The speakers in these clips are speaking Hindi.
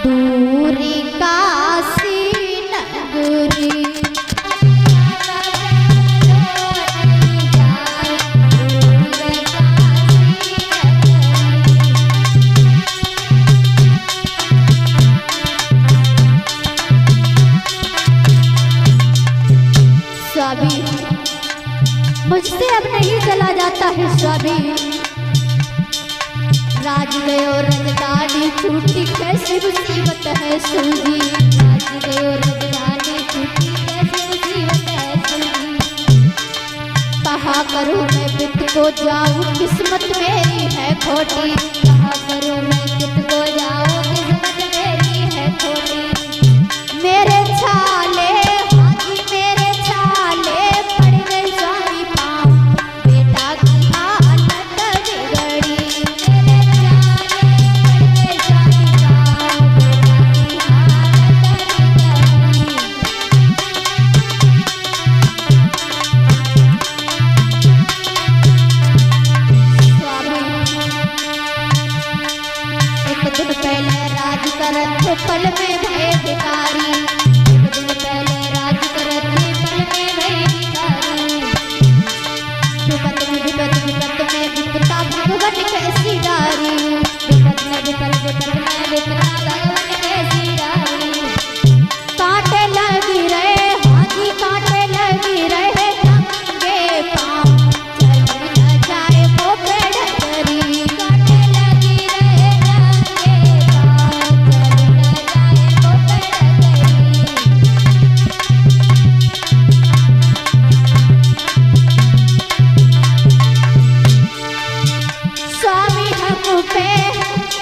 दूरी काशी नगरी। स्वामी मुझसे अब नहीं चला जाता है स्वामी। राज गयो रजदानी छूटी कैसी मुसीबत है सूझी। राज गयो रजदानी छूटी कैसी मुसीबत है सूझी। कहा करूँ मैं पित को जाऊँ किस्मत मेरी है खोटी। कहा करूँ मैं पित को जाऊँ किस्मत मेरी है खोटी। मेरे छाले हाजी मेरे छाले पड़ गए स्वामी पाँव। बेटा की हालत बिगड़ी। मेरे छाले पड़ गए स्वामी पाँव। बेटा की हालत बिगड़ी। स्वामी एक दिन पहले राज करत पल में भय भिखारी। एक दिन पहले राज करत पल में भय भिखारी। विपत में विपता भगवन कैसी डारी। विपत में विपता भगवन कैसी डारी। कांटे लगी रहे हाजी कांटे लगी रहे नंगे पाँव। चल न जाए वो पेड़ करी। कांटे लगी रहे नंगे पाँव। चल न जाए वो पेड़ करी।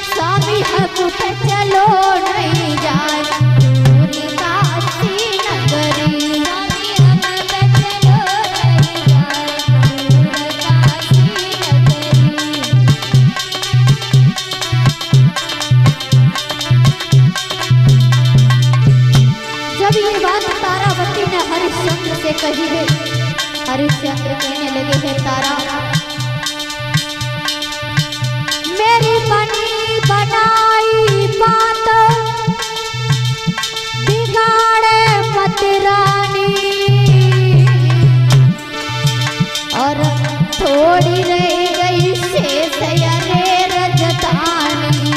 स्वामी हक पे चलो नहीं जाए दूरी काशी नगरी। स्वामी हक पे चलो नहीं जाए दूरी काशी नगरी। जब ये बात तारावती ने हरिश्चंद्र से कही है, हरिश्चंद्र कहने लगे हैं तारा मेरी बनी बनाई बात बिगाड़े मत रानी। और थोड़ी रह गई शेष रे रजदानी।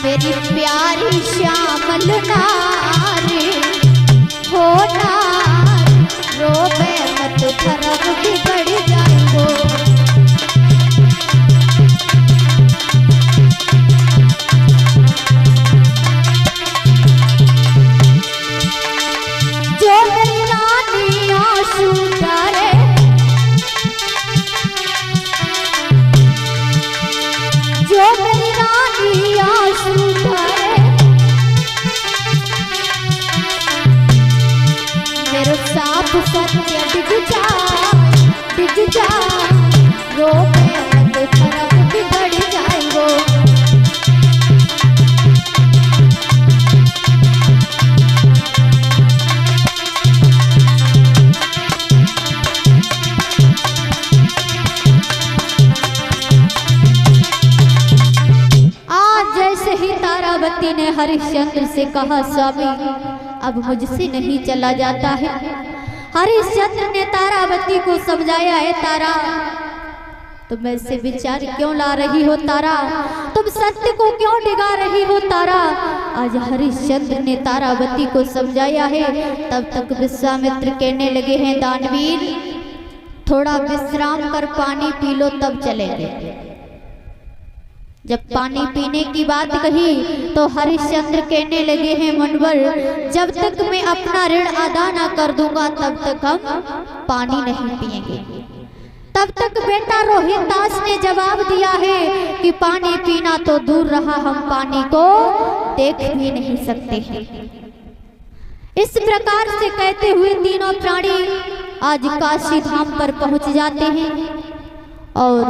मेरी प्यारी श्यामल नारी हो नारी रोबे मत धर्म बिगड़ जाएगो। जो मेरी रानी आंसू डाले जो मेरी रानी आंसू डाले। मेरे साथ सत्य दिख जा रोबे मत धर्म बिगड़ जाएगो। आज जैसे ही तारावती ने हरिश्चंद्र से कहा स्वामी अब मुझसे नहीं चला जाता है। हरिश्चंद्र ने तारावती को समझाया है तारा तुम ऐसे विचार क्यों ला रही हो तारा। तुम सत्य को क्यों डिगा रही हो तारा। आज हरिश्चंद्र ने तारावती को समझाया है। तब तक विश्वामित्र कहने लगे हैं दानवीर थोड़ा विश्राम कर पानी पी लो तब चलेंगे। जब पानी पीने की बात कही तो हरिश्चंद्र कहने लगे हैं मुनिवर जब तक मैं अपना ऋण अदा न कर दूंगा तब तक हम पानी नहीं पिएंगे। तब तक बेटा रोहितास ने जवाब दिया है कि पानी पीना तो दूर रहा हम पानी को देख भी नहीं सकते हैं। इस प्रकार से कहते हुए तीनों प्राणी आज काशी धाम पर पहुंच जाते हैं और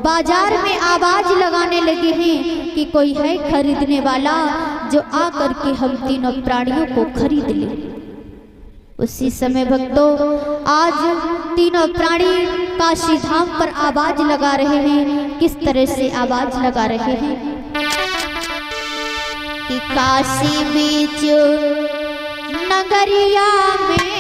बाजार में आवाज लगाने लगे हैं कि कोई है खरीदने वाला जो आकर के हम तीनों प्राणियों को खरीद ले। उसी समय भक्तों आज तीनों प्राणी काशी धाम पर आवाज लगा रहे हैं। किस तरह से आवाज लगा रहे हैं कि काशी बीच नगरिया में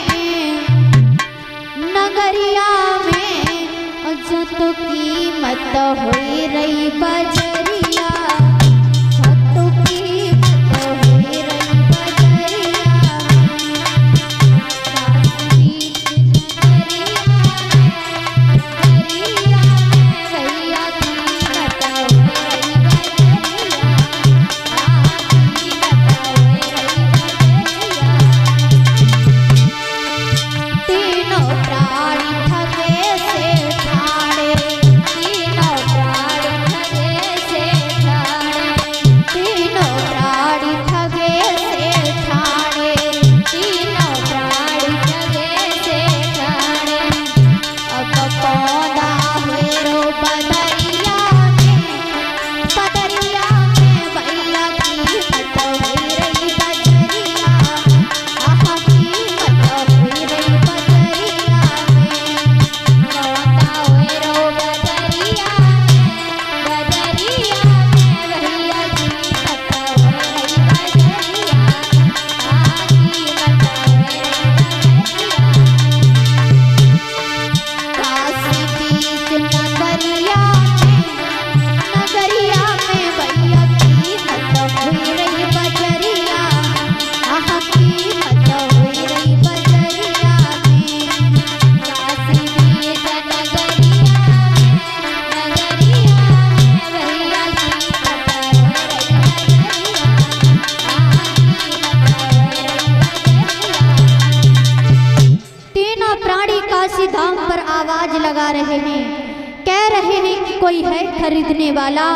जो तो कीमत होई रही बजरिया, तो कीमत होई रही बजरिया, भैया कीमत होई रही बजरिया, तीनों प्राणी थके से ठाणे, तीनों प्राणी थके से ठाणे, तीनों प्राणी थके से ठाणे, तीनों प्राणी थके से ठाणे। अब पौधा मेरो बदरिया में भैया कीमत होई रही बजरिया, आहा कीमत होई रही बजरिया में, पौधा मेरो बदरिया में भैया कीमत होई रही बजरिया, आहा कीमत होई रही बजरिया। काशी बीच नगरिया में भैया कीमत होई रही बजरिया, आहा कीमत होई रही बजरिया में, काशी बीच नगरिया में भैया कीमत होई रही बजरिया, आहा कीमत होई रही बजरिया। तीनों प्राणी काशी धाम पर आवाज लगा रहे हैं, कह रहे हैं कि कोई है खरीदने वाला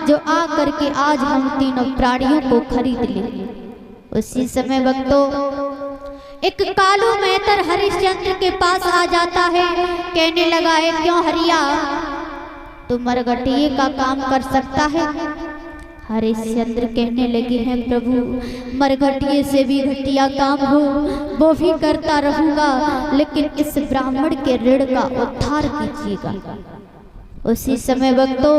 जो आ करके आज हम तीनों प्राणियों को खरीद ले। उसी समय भक्तों एक कालू मेहतर हरिश्चंद्र के पास आ जाता है, कहने लगा है क्यों हरिया तू मरघटिये का काम कर सकता है। हरिश्चंद्र कहने लगे हैं प्रभु मरघटिये से भी घटिया काम हो वो भी करता रहूंगा, लेकिन इस ब्राह्मण के ऋण का उद्धार कीजिएगा। उसी समय भक्तों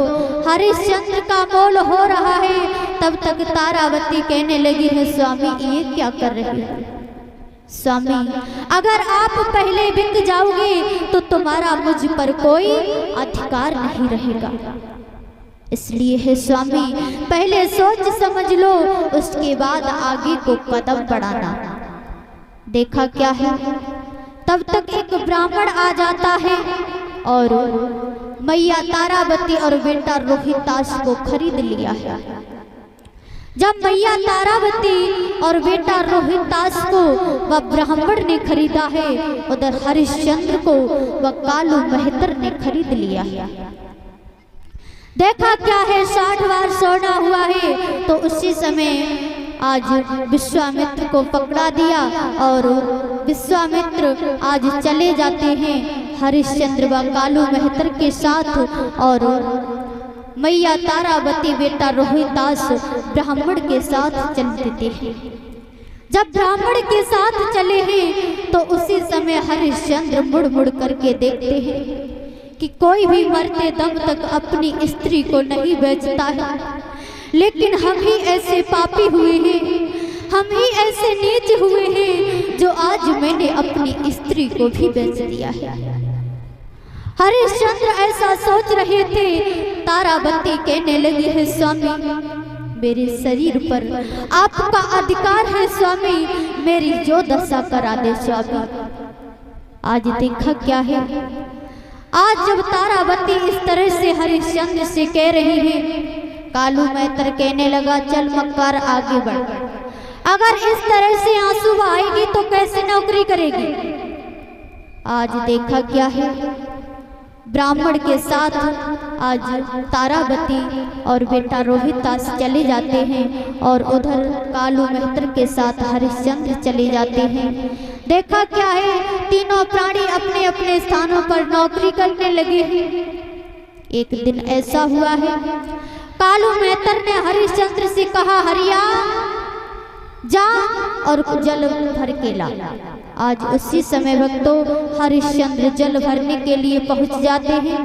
हरिश्चंद्र का मोल हो रहा है, तब तक तारावती कहने लगी है स्वामी ये क्या कर रहे हो। स्वामी अगर आप पहले बिक जाओगे तो तुम्हारा मुझ पर कोई अधिकार नहीं रहेगा, इसलिए है स्वामी पहले सोच समझ लो उसके बाद आगे को कदम बढ़ाना। देखा क्या है तब तक एक ब्राह्मण आ जाता है और मैया तारावती और बेटा रोहितास को खरीद लिया है। जब मैया तारावती और बेटा रोहितास को वह ब्राह्मण ने खरीदा है, उधर हरिश्चंद्र को वह कालू मेहतर ने खरीद लिया है। देखा क्या है 60 बार सोना हुआ है, तो उसी समय आज विश्वामित्र को पकड़ा दिया और विश्वामित्र आज चले जाते हैं हरिश्चंद्र व कालू मेहतर के साथ, और मैया तारावती बेटा रोहितास ब्राह्मण के साथ चल देते हैं। जब ब्राह्मण के साथ चले हैं तो उसी समय हरिश्चंद्र मुड़ मुड़ करके देखते हैं कि कोई भी मरते दम तक अपनी स्त्री को नहीं बेचता है, लेकिन हम ही ऐसे पापी हुए हैं, हम ही ऐसे नीच हुए हैं जो आज मैंने अपनी स्त्री को भी बेच दिया है। हरिश्चंद्र ऐसा सोच रहे थे, तारावती कहने लगी है स्वामी मेरे शरीर पर आपका अधिकार है स्वामी, मेरी जो दशा करा दे स्वामी। आज देखा क्या है, आज जब तारावती इस तरह से हरिश्चंद्र से कह रही है, कालू मेहतर कहने लगा चल मक्कार आगे बढ़, अगर इस तरह से आंसू बहाएगी तो कैसे नौकरी करेगी। आज देखा क्या है, ब्राह्मण के साथ आज तारावती और बेटा रोहितास चले जाते हैं और उधर कालू मेहतर के साथ हरिश्चंद्र चले जाते हैं। देखा क्या है, तीनों प्राणी अपने अपने स्थानों पर नौकरी करने लगे हैं। एक दिन ऐसा हुआ है, कालू मेहतर ने हरिश्चंद्र से कहा हरिया जा और जल भर के ला। आज उसी समय भक्तों हरिश्चंद्र जल भरने के लिए पहुंच जाते हैं।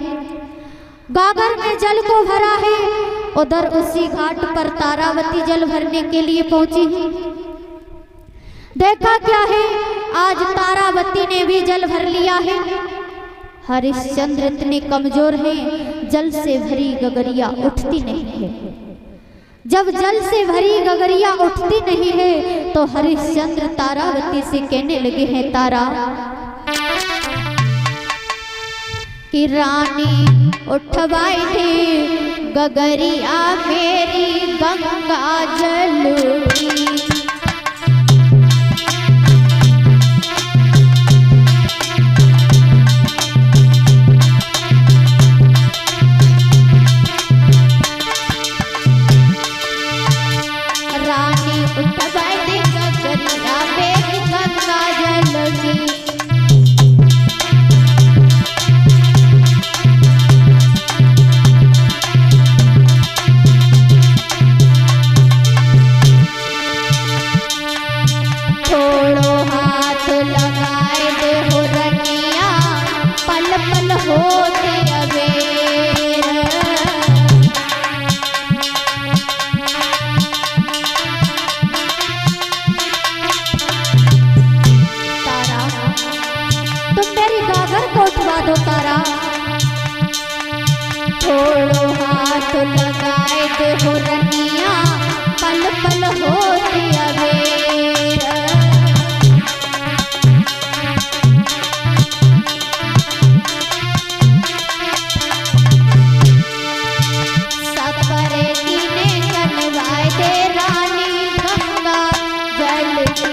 गागर में जल को भरा है, उधर उसी घाट पर तारावती जल भरने के लिए पहुंची है। देखा क्या है, आज तारावती ने भी जल भर लिया है। हरिश्चंद्र इतने कमजोर हैं, जल से भरी गगरिया उठती नहीं है। जब जल से भरी गगरिया उठती नहीं है तो हरिश्चंद्र तारावती से कहने लगे हैं, तारा कि रानी उठवाई दे गगरिया मेरी गंगा जल की। लगाए दे हो रनिया पल पल होती अबेर। सपरे कीने कनवाए दे रानी गंगा जल की।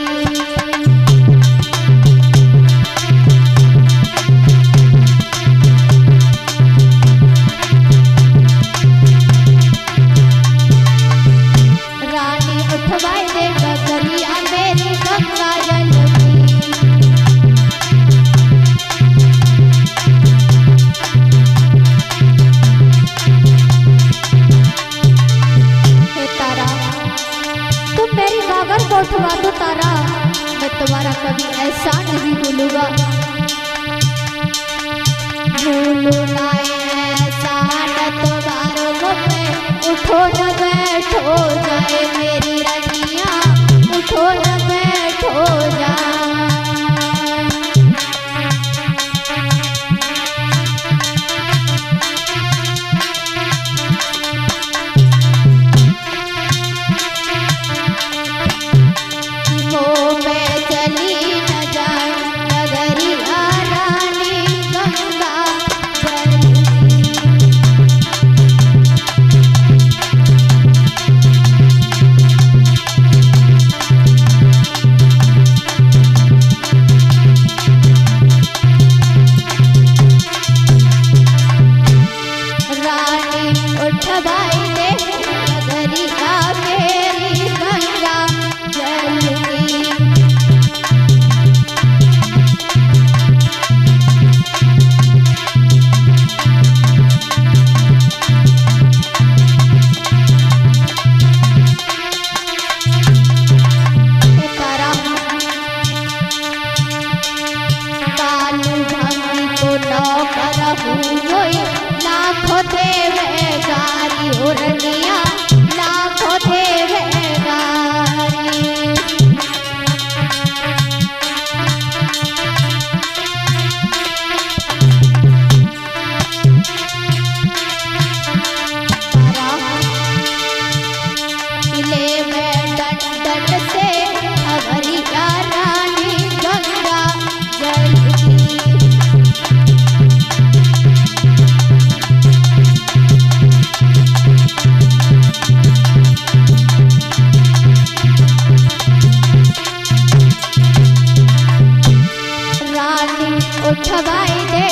उठवा दो तारा, मैं तुम्हारा कभी ऐसा नहीं भूलूंगा। भूलूंगा ऐसा न तुम्हारो पे, उठो न बैठो जाए मेरी रनिया, उठो न बैठो जाए। लाखों देवे गारी हो रनिया, लाखों देवे गारी। किले में डट डट से अगरिया रानी गंगा जल की। उठवाई दे